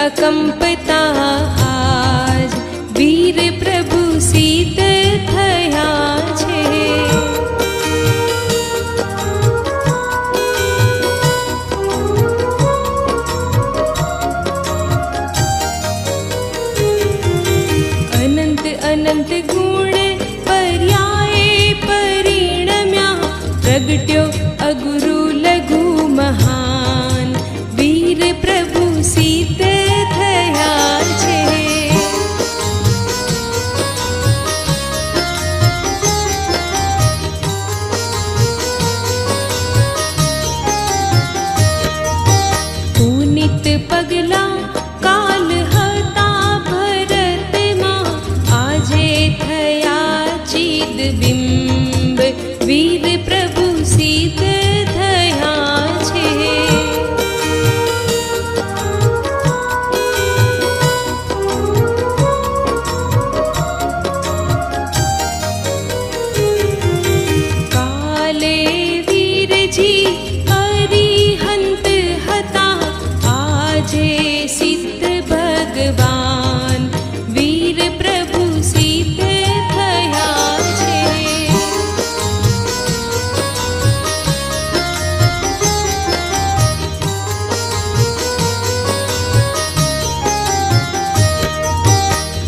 અકંપતા આજ વીર પ્રભુ સિદ્ધ થયા છે. અનંત અનંત ગુણ પર્યાય પરિણમ્યા પ્રગટ્યો અગુરુ લઘુ મહાન વીર પ્રભુ સિદ્ધ થયા છે. પુનિત પગલા કાલ હતા ભરતમાં આજે થયા ચિદ બિંબ વીર પ્રભુ સિદ્ધ થયા છે. કાલે વીરજી અરિહંત હતા આજે સિદ્ધ ભગવાન વીર પ્રભુ સિદ્ધ થયા છે.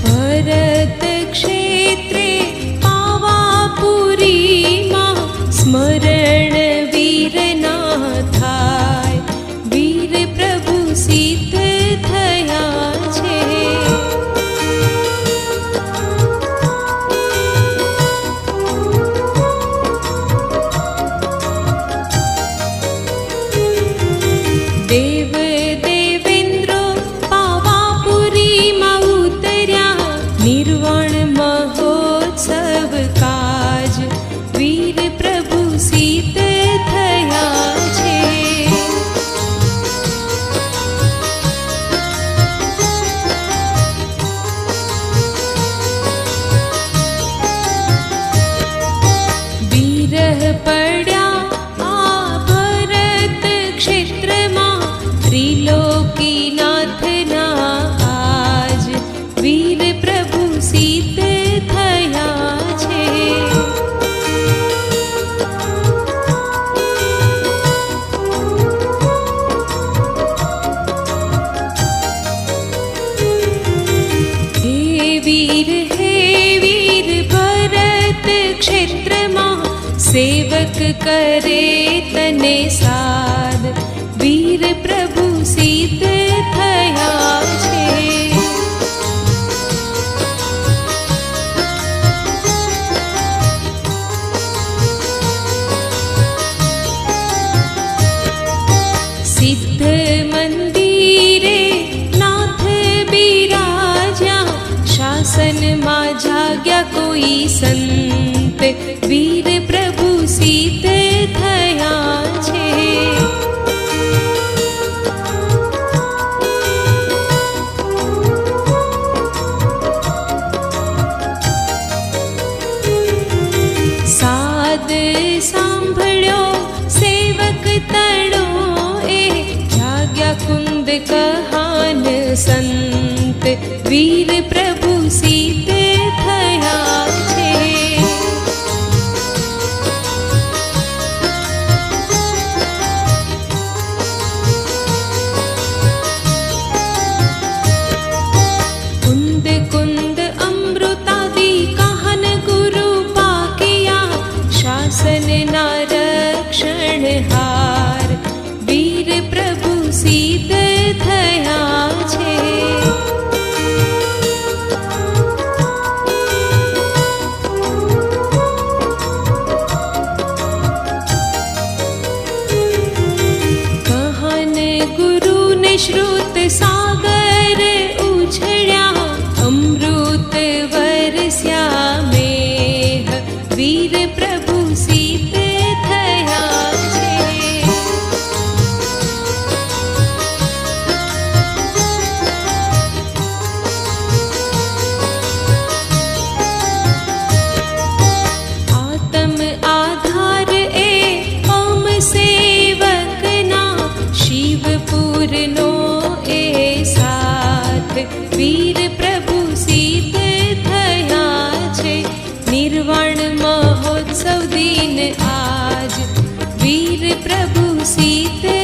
ભરત ક્ષેત્રે પાવાપુરીમાં સ્મરણ વીરના થાય વીર પ્રભુ સિદ્ધ થયા છે. દેવ દેવેન્દ્રો પાવાપુરીમાં ઉતર્યા નિર્વાણ મહોત્સવ કાજ વીર પ્રભુ સિદ્ધ થયા છે. વિરહ પડ્યા આ ભરત ક્ષેત્રમાં ત્રિલોકીનાથના આજ વીર પ્રભુ સિદ્ધ થયા છે. હે વીર ભરત ક્ષેત્રમાં સેવક કરે તને સાદ વીર પ્રભુ સિદ્ધ થયા છે. સિદ્ધ મંદિરે નાથ બિરાજ્યા શાસનમાં જાગ્યા કોઈ સંત વીર પ્રભુ સિદ્ધ થયા છે. સાદ સાંભળ્યો સેવક તણો એ જાગ્યા કુંદ કહાન સંત વીર પ્રભુ સિદ્ધ થયા છે. કુંદ કુંદ અમૃતાદી કહન ગુરુ પાકિયા શાસનના રક્ષણહાર વીર પ્રભુ સિદ્ધ થયા છે. शीतल